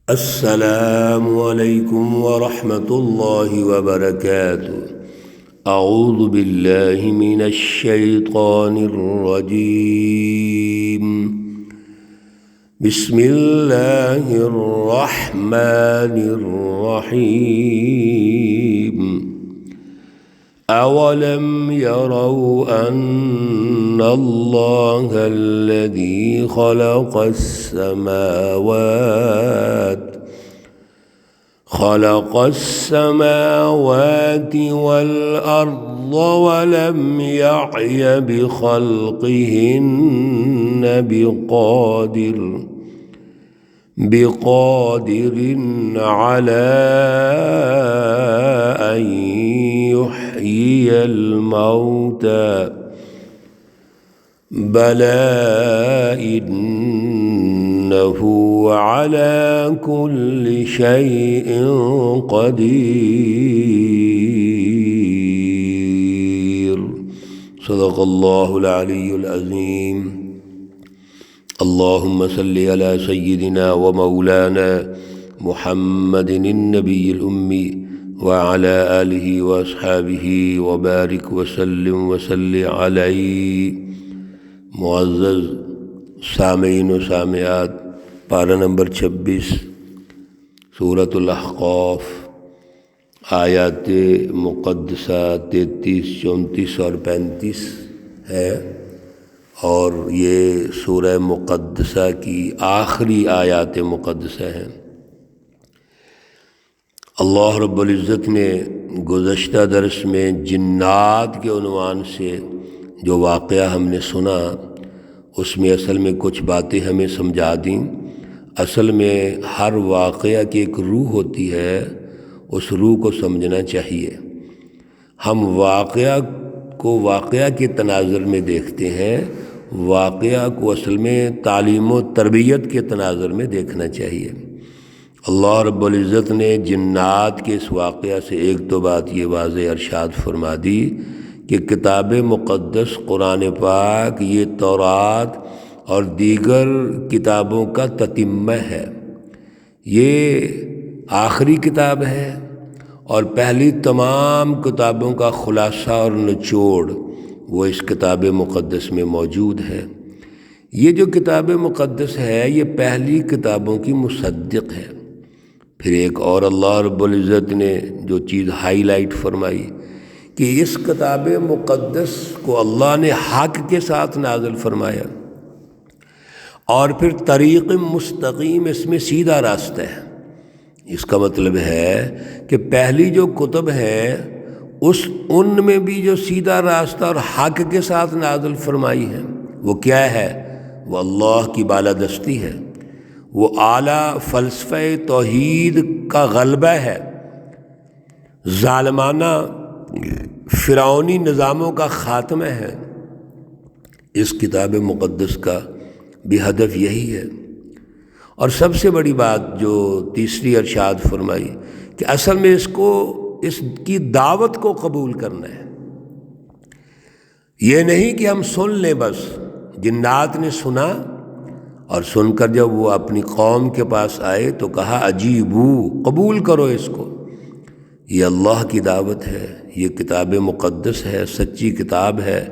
السلام علیکم ورحمۃ اللہ وبرکاتہ۔ اعوذ باللہ من الشیطان الرجیم، بسم اللہ الرحمن الرحیم۔ اولم يروا ان اللہ الذی خلق السماوات والأرض ولم يعي بخلقهن بقادر على أن يحيي الموتى بلى إنه على كل شيء قدير۔ صدق اللہ العلی العظیم۔ اللہم صلی علی سیدنا و مولانا محمد النبی الامی وعلی آلہ واصحابہ وبارک وسلم وصلی علیہ۔ معزز سامعین و سامعات، پارہ نمبر 26 سورۃ الاحقاف، آیات مقدسہ 33، 34 اور 35 ہے، اور یہ سورہ مقدسہ کی آخری آیات مقدسہ ہیں۔ اللہ رب العزت نے گزشتہ درس میں جنات کے عنوان سے جو واقعہ ہم نے سنا، اس میں اصل میں کچھ باتیں ہمیں سمجھا دیں۔ اصل میں ہر واقعہ کی ایک روح ہوتی ہے، اس روح کو سمجھنا چاہیے۔ ہم واقعہ کو واقعہ کے تناظر میں دیکھتے ہیں، واقعہ کو اصل میں تعلیم و تربیت کے تناظر میں دیکھنا چاہیے۔ اللہ رب العزت نے جنات کے اس واقعہ سے ایک تو بات یہ واضح ارشاد فرما دی کہ کتاب مقدس قرآن پاک یہ تورات اور دیگر کتابوں کا تتمہ ہے، یہ آخری کتاب ہے اور پہلی تمام کتابوں کا خلاصہ اور نچوڑ وہ اس کتاب مقدس میں موجود ہے۔ یہ جو کتاب مقدس ہے یہ پہلی کتابوں کی مصدق ہے۔ پھر ایک اور اللہ رب العزت نے جو چیز ہائی لائٹ فرمائی کہ اس کتاب مقدس کو اللہ نے حق کے ساتھ نازل فرمایا، اور پھر طریق مستقیم، اس میں سیدھا راستہ ہے۔ اس کا مطلب ہے کہ پہلی جو کتب ہے ان میں بھی جو سیدھا راستہ اور حق کے ساتھ نازل فرمائی ہے وہ کیا ہے؟ وہ اللہ کی بالادستی ہے، وہ اعلیٰ فلسفہ توحید کا غلبہ ہے، ظالمانہ فرعونی نظاموں کا خاتمہ ہے۔ اس کتاب مقدس کا بھی ہدف یہی ہے۔ اور سب سے بڑی بات جو تیسری ارشاد فرمائی کہ اصل میں اس کی دعوت کو قبول کرنا ہے۔ یہ نہیں کہ ہم سن لیں بس۔ جنات نے سنا اور سن کر جب وہ اپنی قوم کے پاس آئے تو کہا عجیبو، قبول کرو اس کو، یہ اللہ کی دعوت ہے، یہ کتاب مقدس ہے، سچی کتاب ہے،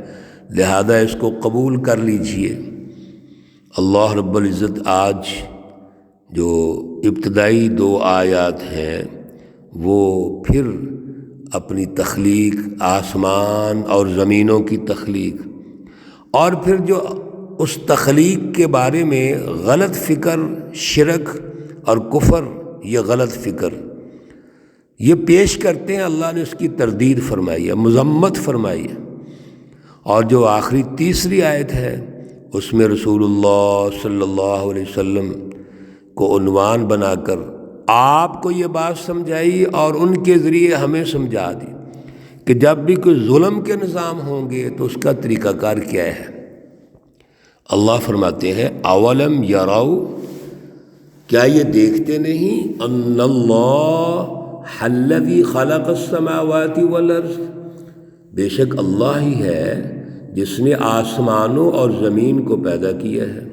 لہذا اس کو قبول کر لیجئے۔ اللہ رب العزت آج جو ابتدائی 2 آیات ہیں وہ پھر اپنی تخلیق، آسمان اور زمینوں کی تخلیق، اور پھر جو اس تخلیق کے بارے میں غلط فکر، شرک اور کفر، یہ غلط فکر یہ پیش کرتے ہیں، اللہ نے اس کی تردید فرمائی ہے، مذمت فرمائی ہے۔ اور جو آخری تیسری آیت ہے اس میں رسول اللہ صلی اللہ علیہ وسلم کو عنوان بنا کر آپ کو یہ بات سمجھائی اور ان کے ذریعے ہمیں سمجھا دی کہ جب بھی کوئی ظلم کے نظام ہوں گے تو اس کا طریقہ کار کیا ہے۔ اللہ فرماتے ہیں اولم یروا، کیا یہ دیکھتے نہیں، ان اللہ الذی خلق السماوات والارض، بے شک اللہ ہی ہے جس نے آسمانوں اور زمین کو پیدا کیا ہے،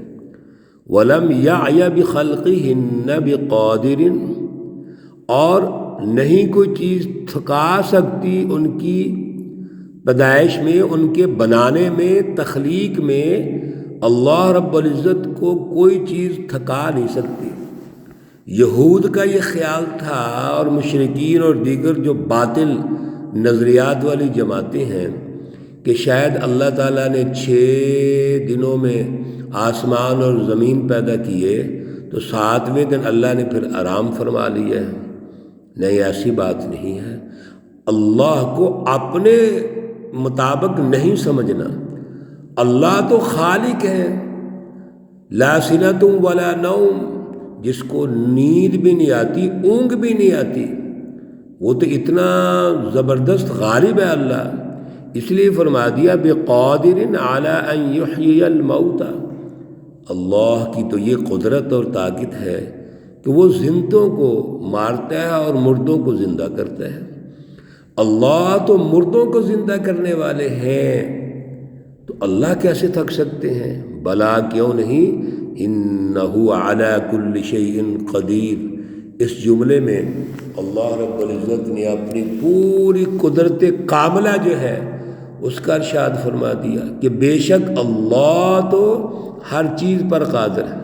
وَلَمْ يَعْيَ بِخَلْقِهِنَّ بِقَادِرٍ، اور نہیں کوئی چیز تھکا سکتی ان کی پیدائش میں، ان کے بنانے میں، تخلیق میں اللہ رب العزت کو کوئی چیز تھکا نہیں سکتی۔ یہود کا یہ خیال تھا، اور مشرکین اور دیگر جو باطل نظریات والی جماعتیں ہیں، کہ شاید اللہ تعالیٰ نے 6 دنوں میں آسمان اور زمین پیدا کیے تو 7ویں دن اللہ نے پھر آرام فرما لیا ہے۔ نہیں، ایسی بات نہیں ہے۔ اللہ کو اپنے مطابق نہیں سمجھنا۔ اللہ تو خالق ہے، لا سنۃ ولا نوم، جس کو نیند بھی نہیں آتی، اونگ بھی نہیں آتی، وہ تو اتنا زبردست غالب ہے اللہ، اس لیے فرما دیا بقادر علی ان یحیی الموتى۔ اللہ کی تو یہ قدرت اور طاقت ہے کہ وہ زندوں کو مارتا ہے اور مردوں کو زندہ کرتا ہے۔ اللہ تو مردوں کو زندہ کرنے والے ہیں، تو اللہ کیسے تھک سکتے ہیں؟ بلا کیوں نہیں، انہ علی کل شیء قدیر۔ اس جملے میں اللہ رب العزت نے اپنی پوری قدرت کاملہ جو ہے اس کا ارشاد فرما دیا کہ بے شک اللہ تو ہر چیز پر قادر ہے۔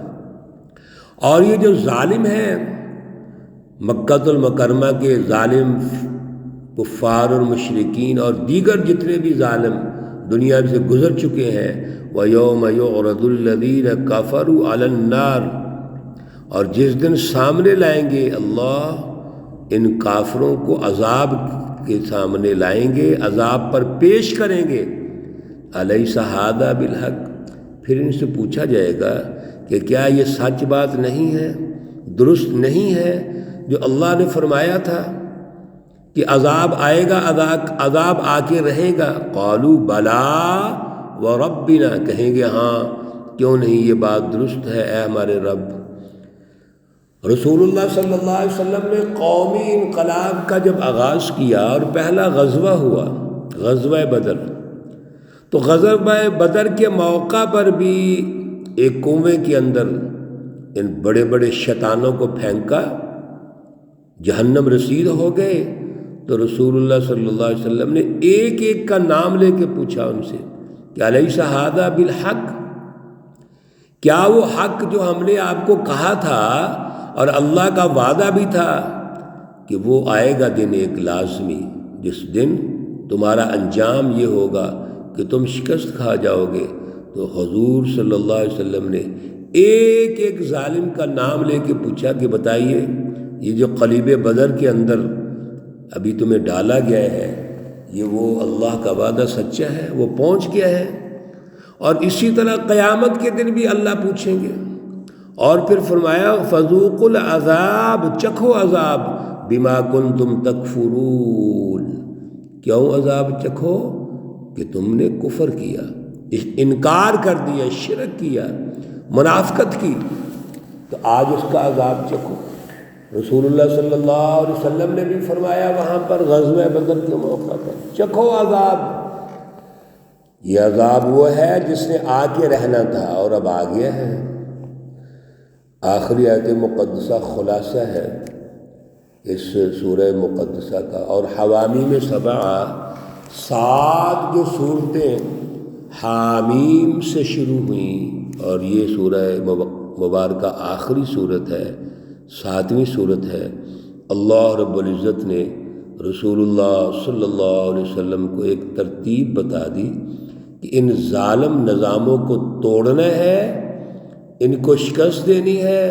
اور یہ جو ظالم ہیں، مکہ المکرمہ کے ظالم کفار اور مشرکین اور دیگر جتنے بھی ظالم دنیا سے گزر چکے ہیں، وَيَوْمَ يُعْرَضُ الَّذِينَ كَفَرُوا عَلَى النَّارِ، اور جس دن سامنے لائیں گے اللہ ان کافروں کو، عذاب کے سامنے لائیں گے، عذاب پر پیش کریں گے، أَلَيْسَ هَذَا بِالْحَقِّ، پھر ان سے پوچھا جائے گا کہ کیا یہ سچ بات نہیں ہے، درست نہیں ہے جو اللہ نے فرمایا تھا کہ عذاب آئے گا، عذاب آ کے رہے گا؟ قالوا بلا وربنا، کہیں گے ہاں، کیوں نہیں، یہ بات درست ہے اے ہمارے رب۔ رسول اللہ صلی اللہ علیہ وسلم نے قومی انقلاب کا جب آغاز کیا اور پہلا غزوہ ہوا، غزوہ بدر، تو غزوہ بدر کے موقع پر بھی ایک کنویں کے اندر ان بڑے بڑے شیطانوں کو پھینکا، جہنم رسید ہو گئے، تو رسول اللہ صلی اللہ علیہ وسلم نے ایک ایک کا نام لے کے پوچھا ان سے کہ أَلَيْسَ هَذَا بِالْحَقِّ، کیا وہ حق جو ہم نے آپ کو کہا تھا اور اللہ کا وعدہ بھی تھا کہ وہ آئے گا دن ایک لازمی، جس دن تمہارا انجام یہ ہوگا کہ تم شکست کھا جاؤ گے؟ تو حضور صلی اللہ علیہ وسلم نے ایک ایک ظالم کا نام لے کے پوچھا کہ بتائیے، یہ جو قلیب بدر کے اندر ابھی تمہیں ڈالا گیا ہے، یہ وہ اللہ کا وعدہ سچا ہے، وہ پہنچ گیا ہے؟ اور اسی طرح قیامت کے دن بھی اللہ پوچھیں گے۔ اور پھر فرمایا فذوقوا العذاب، چکھو عذاب، بما کنتم تکفرون، کیوں عذاب چکھو؟ کہ تم نے کفر کیا، انکار کر دیا، شرک کیا، منافقت کی، تو آج اس کا عذاب چکھو۔ رسول اللہ صلی اللہ علیہ وسلم نے بھی فرمایا وہاں پر غزوہ بدر کے موقع پر، چکھو عذاب۔ یہ عذاب وہ ہے جس نے آ کے رہنا تھا اور اب آ گیا ہے۔ آخری آیت مقدسہ خلاصہ ہے اس سورہ مقدسہ کا، اور حوامیم سبع، 7 جو صورتیں حامیم سے شروع ہوئیں، اور یہ سورہ مبارکہ آخری صورت ہے، 7ویں صورت ہے۔ اللہ رب العزت نے رسول اللہ صلی اللہ علیہ وسلم کو ایک ترتیب بتا دی کہ ان ظالم نظاموں کو توڑنا ہے، ان کو شکست دینی ہے،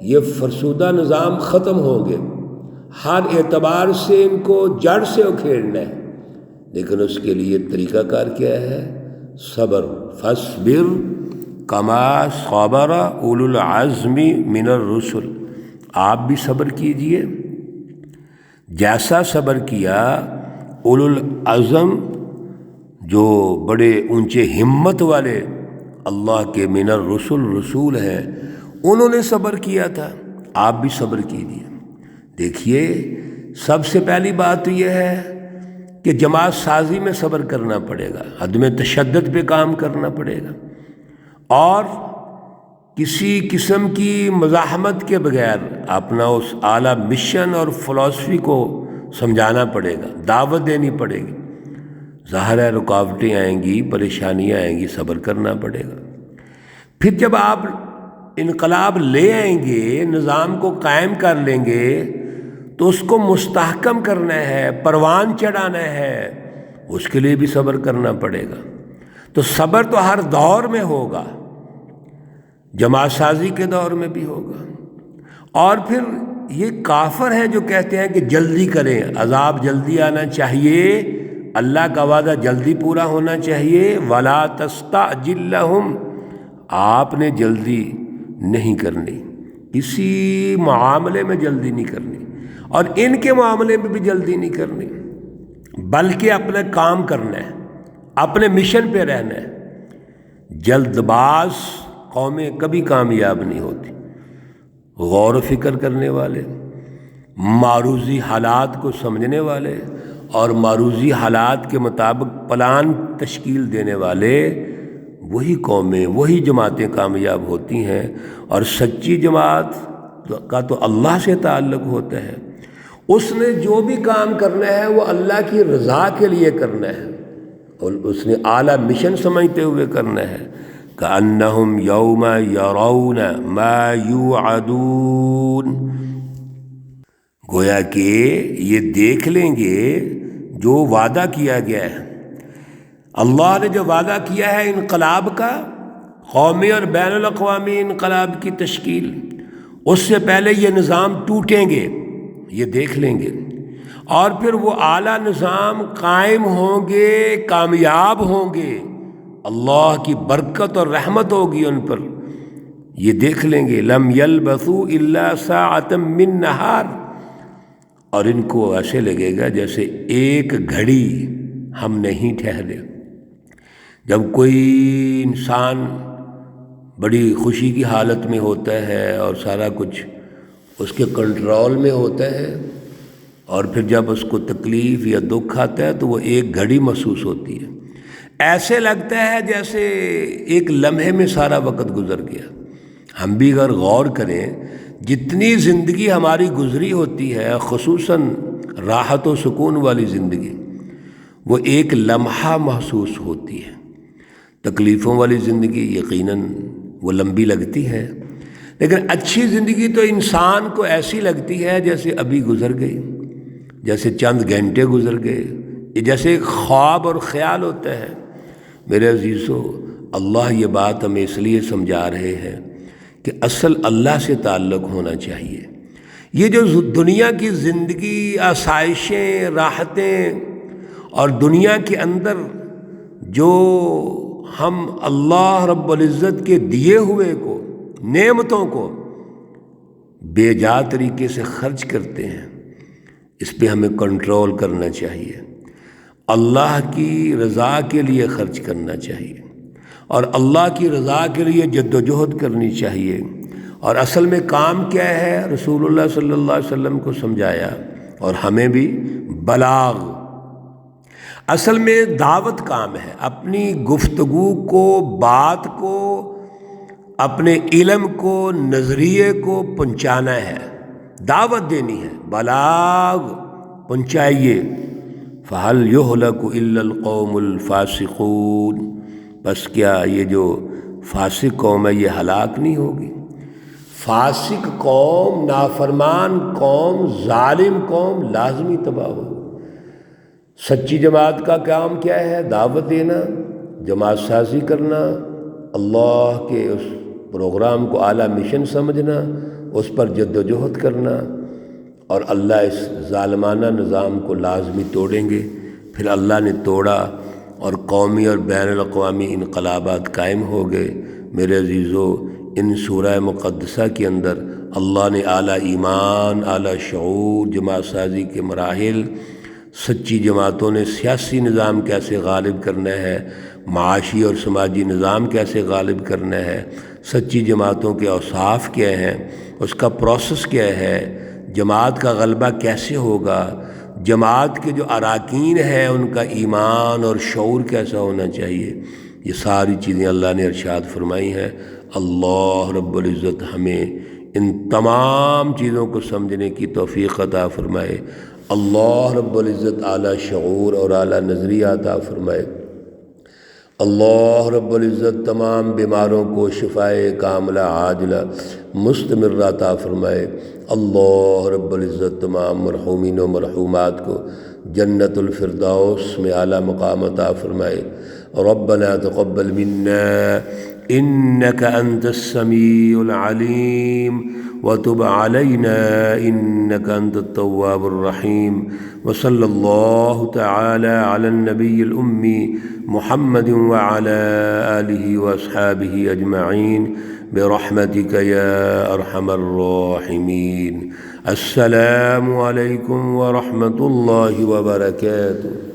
یہ فرسودہ نظام ختم ہوں گے، ہر اعتبار سے ان کو جڑ سے اکھیڑنا ہے، لیکن اس کے لیے طریقہ کار کیا ہے؟ صبر، فاصبر کما صبر اولو العزم من الرسل، آپ بھی صبر کیجئے جیسا صبر کیا اولو العزم، جو بڑے اونچے ہمت والے اللہ کے من الرسل، رسول ہیں، انہوں نے صبر کیا تھا، آپ بھی صبر کیجئے۔ دیکھیے، سب سے پہلی بات تو یہ ہے کہ جماعت سازی میں صبر کرنا پڑے گا، عدم تشدد پہ کام کرنا پڑے گا، اور کسی قسم کی مزاحمت کے بغیر اپنا اس اعلیٰ مشن اور فلسفی کو سمجھانا پڑے گا، دعوت دینی پڑے گی۔ ظاہر ہے رکاوٹیں آئیں گی، پریشانیاں آئیں گی، صبر کرنا پڑے گا۔ پھر جب آپ انقلاب لے آئیں گے، نظام کو قائم کر لیں گے، تو اس کو مستحکم کرنا ہے، پروان چڑھانا ہے، اس کے لیے بھی صبر کرنا پڑے گا۔ تو صبر تو ہر دور میں ہوگا، جماعت سازی کے دور میں بھی ہوگا۔ اور پھر یہ کافر ہیں جو کہتے ہیں کہ جلدی کریں، عذاب جلدی آنا چاہیے، اللہ کا وعدہ جلدی پورا ہونا چاہیے، وَلَا تَسْتَعْجِلْ لَهُمْ، آپ نے جلدی نہیں کرنی، کسی معاملے میں جلدی نہیں کرنی، اور ان کے معاملے میں بھی جلدی نہیں کرنی، بلکہ اپنا کام کرنا ہے، اپنے مشن پہ رہنا ہے۔ جلد باز قومیں کبھی کامیاب نہیں ہوتی، غور و فکر کرنے والے، معروضی حالات کو سمجھنے والے اور معروضی حالات کے مطابق پلان تشکیل دینے والے، وہی قومیں، وہی جماعتیں کامیاب ہوتی ہیں۔ اور سچی جماعت کا تو اللہ سے تعلق ہوتا ہے، اس نے جو بھی کام کرنا ہے وہ اللہ کی رضا کے لیے کرنا ہے، اور اس نے اعلیٰ مشن سمجھتے ہوئے کرنا ہے۔ کأنہم یوم یرون ما یوعدون، گویا کہ یہ دیکھ لیں گے جو وعدہ کیا گیا ہے۔ اللہ نے جو وعدہ کیا ہے انقلاب کا، قومی اور بین الاقوامی انقلاب کی تشکیل، اس سے پہلے یہ نظام ٹوٹیں گے، یہ دیکھ لیں گے، اور پھر وہ اعلیٰ نظام قائم ہوں گے، کامیاب ہوں گے، اللہ کی برکت اور رحمت ہوگی ان پر، یہ دیکھ لیں گے۔ لم یلبثوا الا ساعۃ من نہار، اور ان کو ایسے لگے گا جیسے ایک گھڑی ہم نہیں ٹھہرے۔ جب کوئی انسان بڑی خوشی کی حالت میں ہوتا ہے اور سارا کچھ اس کے کنٹرول میں ہوتا ہے، اور پھر جب اس کو تکلیف یا دکھ آتا ہے تو وہ ایک گھڑی محسوس ہوتی ہے، ایسے لگتا ہے جیسے ایک لمحے میں سارا وقت گزر گیا۔ ہم بھی اگر غور کریں، جتنی زندگی ہماری گزری ہوتی ہے، خصوصاً راحت و سکون والی زندگی، وہ ایک لمحہ محسوس ہوتی ہے۔ تکلیفوں والی زندگی یقیناً وہ لمبی لگتی ہے، لیکن اچھی زندگی تو انسان کو ایسی لگتی ہے جیسے ابھی گزر گئی، جیسے چند گھنٹے گزر گئے، جیسے ایک خواب اور خیال ہوتا ہے۔ میرے عزیزو، اللہ یہ بات ہمیں اس لیے سمجھا رہے ہیں کہ اصل اللہ سے تعلق ہونا چاہیے۔ یہ جو دنیا کی زندگی، آسائشیں، راحتیں، اور دنیا کے اندر جو ہم اللہ رب العزت کے دیے ہوئے کو، نعمتوں کو بے جا طریقے سے خرچ کرتے ہیں، اس پہ ہمیں کنٹرول کرنا چاہیے، اللہ کی رضا کے لیے خرچ کرنا چاہیے، اور اللہ کی رضا کے لیے جد و جہد کرنی چاہیے۔ اور اصل میں کام کیا ہے، رسول اللہ صلی اللہ علیہ وسلم کو سمجھایا، اور ہمیں بھی بلاغ، اصل میں دعوت کام ہے، اپنی گفتگو کو، بات کو، اپنے علم کو، نظریے کو پہنچانا ہے، دعوت دینی ہے، بلاغ پہنچائیے۔ فَهَلْ يُهْلَكُ إِلَّا الْقَوْمُ الْفَاسِقُونَ، بس کیا یہ جو فاسق قوم ہے یہ ہلاک نہیں ہوگی؟ فاسق قوم، نافرمان قوم، ظالم قوم لازمی تباہ ہوگی۔ سچی جماعت کا کام کیا ہے؟ دعوت دینا، جماعت سازی کرنا، اللہ کے اس پروگرام کو اعلیٰ مشن سمجھنا، اس پر جد و جہد کرنا، اور اللہ اس ظالمانہ نظام کو لازمی توڑیں گے۔ پھر اللہ نے توڑا اور قومی اور بین الاقوامی انقلابات قائم ہو گئے۔ میرے عزیزو، ان سورہ مقدسہ کے اندر اللہ نے اعلیٰ ایمان، اعلیٰ شعور، جماعت سازی کے مراحل، سچی جماعتوں نے سیاسی نظام کیسے غالب کرنا ہے، معاشی اور سماجی نظام کیسے غالب کرنا ہے، سچی جماعتوں کے اوصاف کیا ہیں، اس کا پروسیس کیا ہے، جماعت کا غلبہ کیسے ہوگا، جماعت کے جو اراکین ہیں ان کا ایمان اور شعور کیسا ہونا چاہیے، یہ ساری چیزیں اللہ نے ارشاد فرمائی ہیں۔ اللہ رب العزت ہمیں ان تمام چیزوں کو سمجھنے کی توفیق عطا فرمائے۔ اللہ رب العزت اعلیٰ شعور اور اعلیٰ نظریہ عطا فرمائے۔ اللہ رب العزت تمام بیماروں کو شفائے کاملہ عاجلہ مستمرہ عطا فرمائے۔ اللہ رب العزت تمام مرحومین و مرحومات کو جنت الفردوس میں اعلیٰ مقام عطا فرمائے۔ ربنا تقبل منا انك انت السميع العليم وتب علينا انك انت التواب الرحيم، وصلى الله تعالى على النبي الأمي محمد وعلى آله وأصحابه أجمعين برحمتك يا أرحم الراحمين۔ السلام عليكم ورحمة الله وبركاته۔